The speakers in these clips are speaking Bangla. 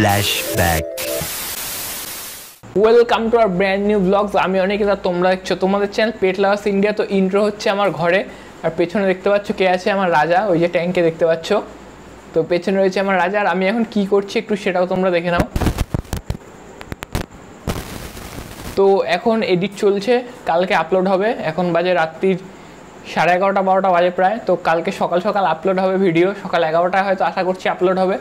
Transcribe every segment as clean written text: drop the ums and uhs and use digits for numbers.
flashback. Welcome to our brand new blogs. আমি অনিকেতা, তোমরা দেখছো তোমাদের চ্যানেল পেট লাভার্স ইন্ডিয়া। তো ইন্ট্রো হচ্ছে আমার ঘরে, আর পেছনে দেখতে পাচ্ছ কে আছে, আমার রাজা। ওই যে ট্যাঙ্কে দেখতে পাচ্ছ, তো পেছনে রয়েছে আমার রাজা। আর আমি এখন কি করছি একটু সেটাও তোমরা দেখে নাও। তো এখন এডিট চলছে, কালকে আপলোড হবে। এখন বাজে রাত্রির 11:30-12টা বাজে প্রায়। তো কালকে সকাল সকাল আপলোড হবে ভিডিও, সকাল 11টায় হয়তো আশা করছি আপলোড হবে।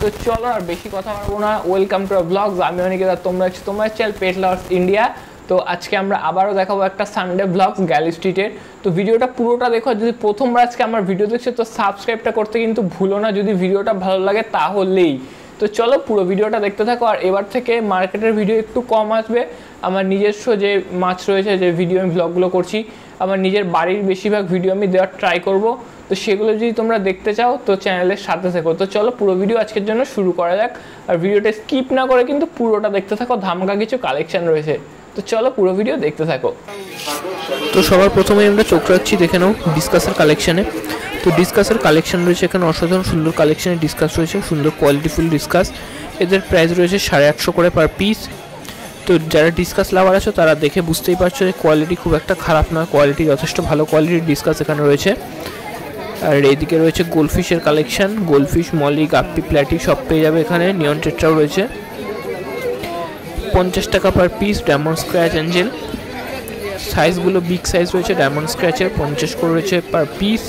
তো চলো আর বেশি কথা বলবো না, ওয়েলকাম টু আওয়ার ব্লগস। আমি অনিকেতা, তোমরা হচ্ছে তোমার চ্যানেল পেট লাভার্স ইন্ডিয়া। তো আজকে আমরা আবারও দেখাবো একটা সানডে ব্লগস গ্যালি স্ট্রিটের। তো ভিডিওটা পুরোটা দেখো। যদি প্রথমবার আজকে আমার ভিডিও দেখছো তো সাবস্ক্রাইবটা করতে কিন্তু ভুলো না, যদি ভিডিওটা ভালো লাগে তাহলেই। তো চলো পুরো ভিডিওটা দেখতে থাকো। আর এবার থেকে মার্কেটের ভিডিও একটু কম আসবে। আমার নিজস্ব যে মাছ রয়েছে, যে ভিডিও আমি ব্লগগুলো করছি, আমার নিজের বাড়ির বেশিরভাগ ভিডিও আমি দেওয়ার ট্রাই করব। তো সেগুলো যদি তোমরা দেখতে চাও তো চ্যানেলের সাথে থেকো। তো চলো পুরো ভিডিও আজকের জন্য শুরু করা যাক। আর ভিডিওটা স্কিপ না করে কিন্তু পুরোটা দেখতে থাকো, ধামাকা কিছু কালেকশন রয়েছে। তো চলো পুরো ভিডিও দেখতে থাকো। তো সবার প্রথমে আমরা চোখ রাখছি, দেখে নাও ডিসকাসের কালেকশানে। তো ডিসকাসের কালেকশন রয়েছে এখানে, অসাধারণ সুন্দর কালেকশানে ডিসকাস রয়েছে, সুন্দর কোয়ালিটিফুল ডিসকাস। এদের প্রাইস রয়েছে 850 করে পার পিস। তো যারা ডিসকাস লাভার আছো তারা দেখে বুঝতেই পারছো যে কোয়ালিটি খুব একটা খারাপ নয়, কোয়ালিটি যথেষ্ট ভালো কোয়ালিটির ডিসকাস এখানে রয়েছে। আর এইদিকে রয়েছে গোল্ডফিশের কালেকশান, গোল্ডফিশ, মলি, গাপ্পি, প্ল্যাটি সব পেয়ে যাবে এখানে। নিয়ন টেট্রাও রয়েছে 50 টাকা per piece. Diamond scratch Angel সাইজগুলো বিগ সাইজ রয়েছে, ডায়মন্ড স্ক্র্যাচের 50 করে রয়েছে পার পিস।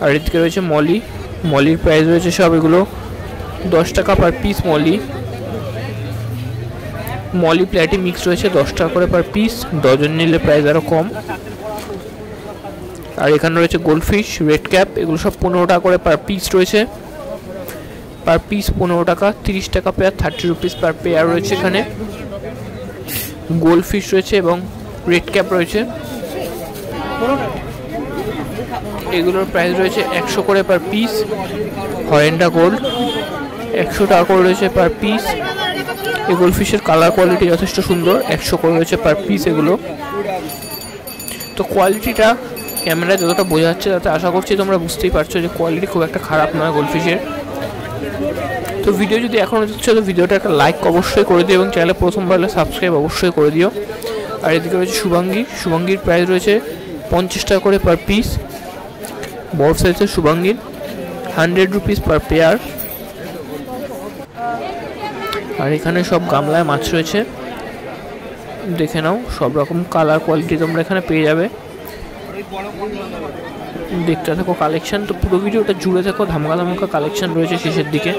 আর এদিকে রয়েছে মলি, মলির প্রাইস রয়েছে সব এগুলো 10 টাকা পার পিস। মলি প্ল্যাটি মিক্স রয়েছে 10 টাকা করে পার পিস, ডজন নিলে প্রাইস আরও কম। আর এখানে রয়েছে গোল্ডফিশ, রেড ক্যাপ, এগুলো সব 15 টাকা করে পার পিস রয়েছে। পার পিস 15 টাকা, 30 টাকা পেয়ার, 30 রুপিস পার পেয়ার রয়েছে এখানে। গোল্ডফিশ রয়েছে এবং রেড ক্যাপ রয়েছে, এগুলোর প্রাইস রয়েছে 100 করে পার পিস। হরেন্ডা গোল্ড 100 টাকা করে রয়েছে পার পিস। এই গোল্ডফিশের কালার কোয়ালিটি যথেষ্ট সুন্দর, 100 করে রয়েছে পার পিস এগুলো। তো কোয়ালিটিটা ক্যামেরায় যতটা বোঝা যাচ্ছে তাতে আশা করছি তোমরা বুঝতেই পারছো যে কোয়ালিটি খুব একটা খারাপ নয় গোল্ডফিশের। তো ভিডিও যদি এখনও দেখছো তো ভিডিওটা একটা লাইক অবশ্যই করে দিও এবং চ্যানেলে প্রথমবার হলে সাবস্ক্রাইব অবশ্যই করে দিও। আর এদিকে রয়েছে শুভাঙ্গী, শুভাঙ্গীর প্রাইস রয়েছে 50 টাকা করে পার পিস। বড় সাইজের শুভাঙ্গীর 100 রুপিস পার পেয়ার। আর এখানে সব গামলায় মাছ রয়েছে, দেখে নাও সব রকম কালার কোয়ালিটি তোমরা এখানে পেয়ে যাবে। দেখতে থাকো কালেকশন, তো পুরো ভিডিওটা জুড়ে থাকো, ধামাকা ধামাকা কালেকশন রয়েছে শেষের দিকে।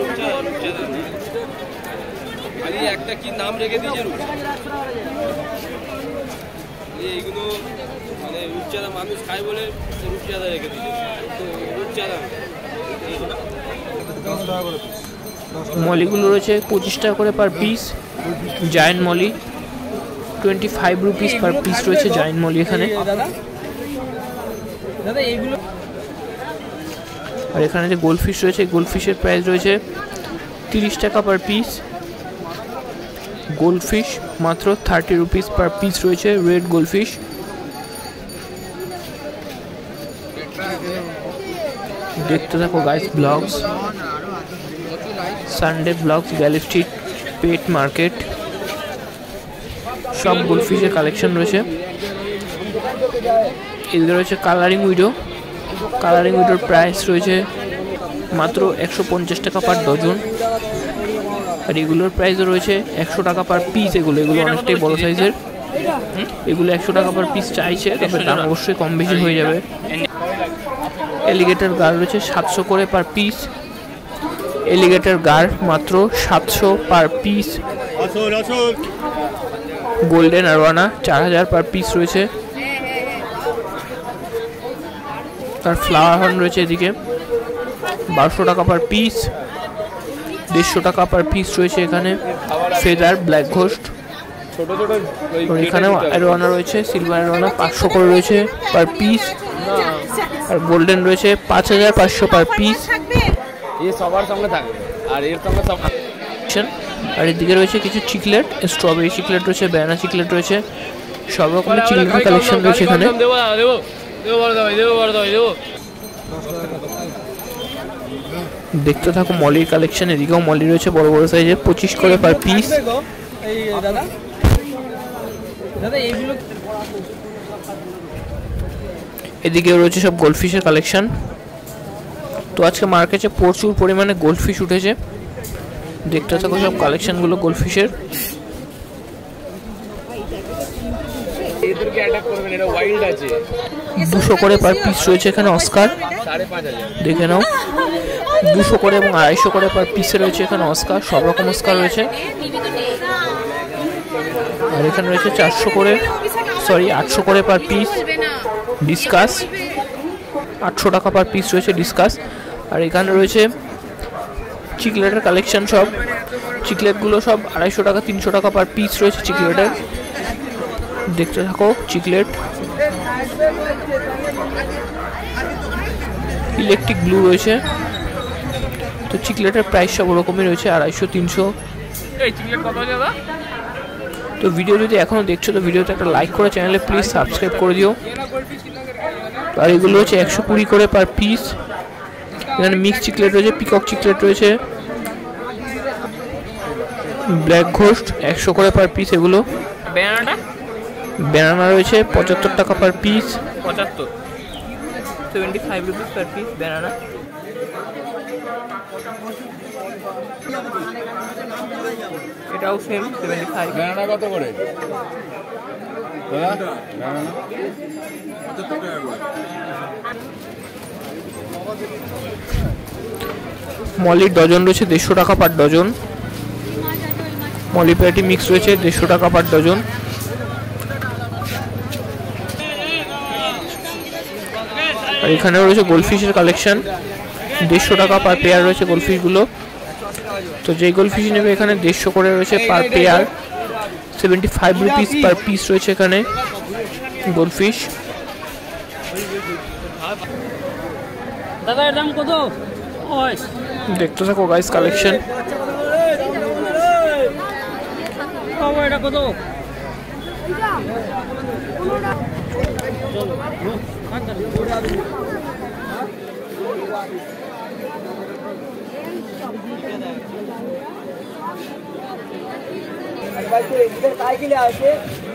মলিগুলো রয়েছে 25 টাকা করে per piece. Giant molly 25 rupees per piece রয়েছে জায়েন্ট মলি এখানে। আর এখানে যে গোল্ডফিশ রয়েছে, গোল্ডফিশের প্রাইস রয়েছে 30 টাকা পার পিস। গোল্ডফিশ মাত্র 30 রুপিস পার পিস রয়েছে, রেড গোল্ডফিশ। দেখতে থাকো গাইস ব্লগস, সানডে ব্লগস, গ্যালি স্ট্রিট, পেট মার্কেট, সব গোল্ডফিশের কালেকশন রয়েছে। এদিকে রয়েছে কালারিং উইডো, কালারিং উইডোর প্রাইস রয়েছে মাত্র 150 টাকা পার ডজন। আর এগুলোর প্রাইসও রয়েছে 100 টাকা পার পিস। এগুলো অনেকটাই বড় সাইজের, এগুলো 100 টাকা পার পিস চাইছে, তবে দাম অবশ্যই কম বেশি হয়ে যাবে। এলিগেটর গার রয়েছে 700 করে পার পিস। এলিগেটর গার মাত্র 700 per piece. Golden arowana 4000 per piece রয়েছে। তার ফ্লাওয়ার হর্ন রয়েছে এদিকে 1200 টাকা পার পিস, 150 টাকা পার পিস রয়েছে এখানে। ফেদার ব্ল্যাক ঘোস্ট, এখানেও অ্যারোয়ানা রয়েছে, সিলভার অ্যারোয়ানা 500 করে রয়েছে পার পিস। আর গোল্ডেন রয়েছে 5500 পার পিস। আর এদিকে রয়েছে কিছু চিকলেট, স্ট্রবেরি চিকলেট রয়েছে, ব্যানানা চিকলেট রয়েছে, সব রকমের চিকলেটের কালেকশন রয়েছে এখানে। দেখতে থাকো মলির কালেকশন। এদিকেও মলি রয়েছে বড় বড় সাইজের, 25 করে পার পিস। এদিকেও রয়েছে সব গোল্ডফিশের কালেকশন। তো আজকে মার্কেটে প্রচুর পরিমাণে গোল্ডফিশ উঠেছে, দেখতে থাকো সব কালেকশনগুলো গোল্ডফিশের। 200 করে পার পিস রয়েছে এখানে অস্কার, দেখে নাও। 200 করে এবং 250 করে পার পিসে রয়েছে এখানে অস্কার, সব রকম অস্কার রয়েছে। আর এখানে রয়েছে 800 করে পার পিস ডিসকাস, 800 টাকা পার পিস রয়েছে ডিসকাস। আর এখানে রয়েছে চিকলেটের কালেকশন, সব চিকলেটগুলো সব 250 টাকা 300 টাকা পার পিস রয়েছে চিকলেটের, দেখতে থাকো চিকলেট। ইলেকট্রিক ব্লু রয়েছে। তো চিকলেটের প্রাইস সব ওরকমই রয়েছে, 250 300। তো ভিডিও যদি এখনো দেখছো তো ভিডিওতে একটা লাইক করে চ্যানেলে প্লিজ সাবস্ক্রাইব করে দিও। আর এগুলো হচ্ছে 120 করে পার পিস। এখানে মিক্স চিকলেট রয়েছে, পিকক চিকলেট রয়েছে, ব্ল্যাক ঘোস্ট 100 করে পার পিস। এগুলো ব্যানানা রয়েছে 75 টাকা per piece, 75 rupees per piece banana. এটাও সেম 75। ব্যানানা কত করে? মলির ডজন রয়েছে 150 টাকা per dozen. Molly platy mix রয়েছে 150 টাকা পার ডজন। আর এখানেও রয়েছে গোল্ডফিশের কালেকশন, 150 টাকা পার পেয়ার রয়েছে গোল্ডফিশগুলো। তো যেই গোল্ডফিশ নেবে এখানে 150 করে রয়েছে per pair, 75 rupees per piece রয়েছে এখানে গোল্ডফিশ। দাদা এর দাম কত? দেখতে থাকো গাইস কালেকশন। এটা কত?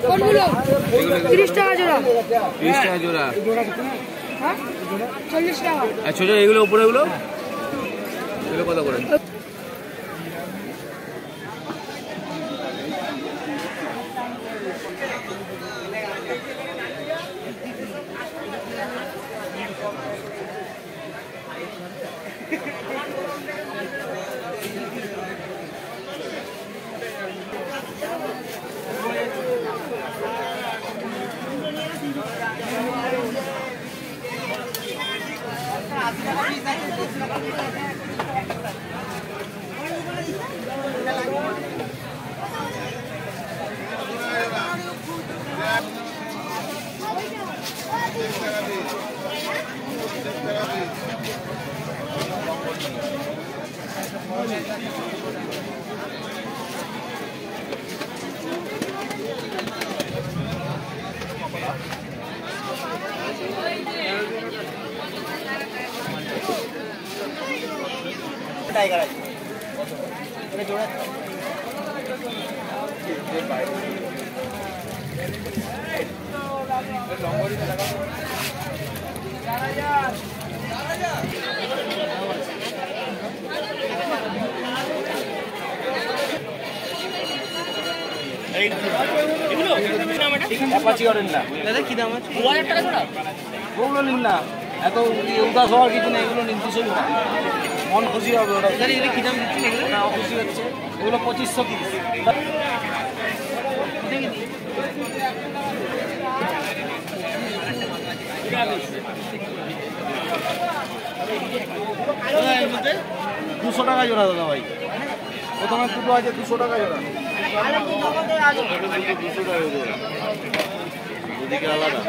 কোনগুলো? 30 টাকা জোড়া। 30 টাকা জোড়া। হ্যাঁ 40 টাকা। আর ছোট এগুলো উপরে এগুলো কত করে? টাইগার আছে এটা জোড়া এগুলো অ্যাপাচি অরেন না দাদা কি দাম আছে 2000 টাকা জোড়া ওগুলো নিন না এত উদাস হওয়ার কিছু নেই এগুলো নিন 200 টাকা মন খুশি হবে ওটা স্যার এগুলো কি দাম দিচ্ছেন এগুলো না খুশি হচ্ছে এগুলো 2500 পিস এর মধ্যে 200 টাকা জোড়া দাদা ভাই প্রথমে দুটো আছে 200 টাকা জোড়া 200 টাকা জোড়া দুদিকে আলাদা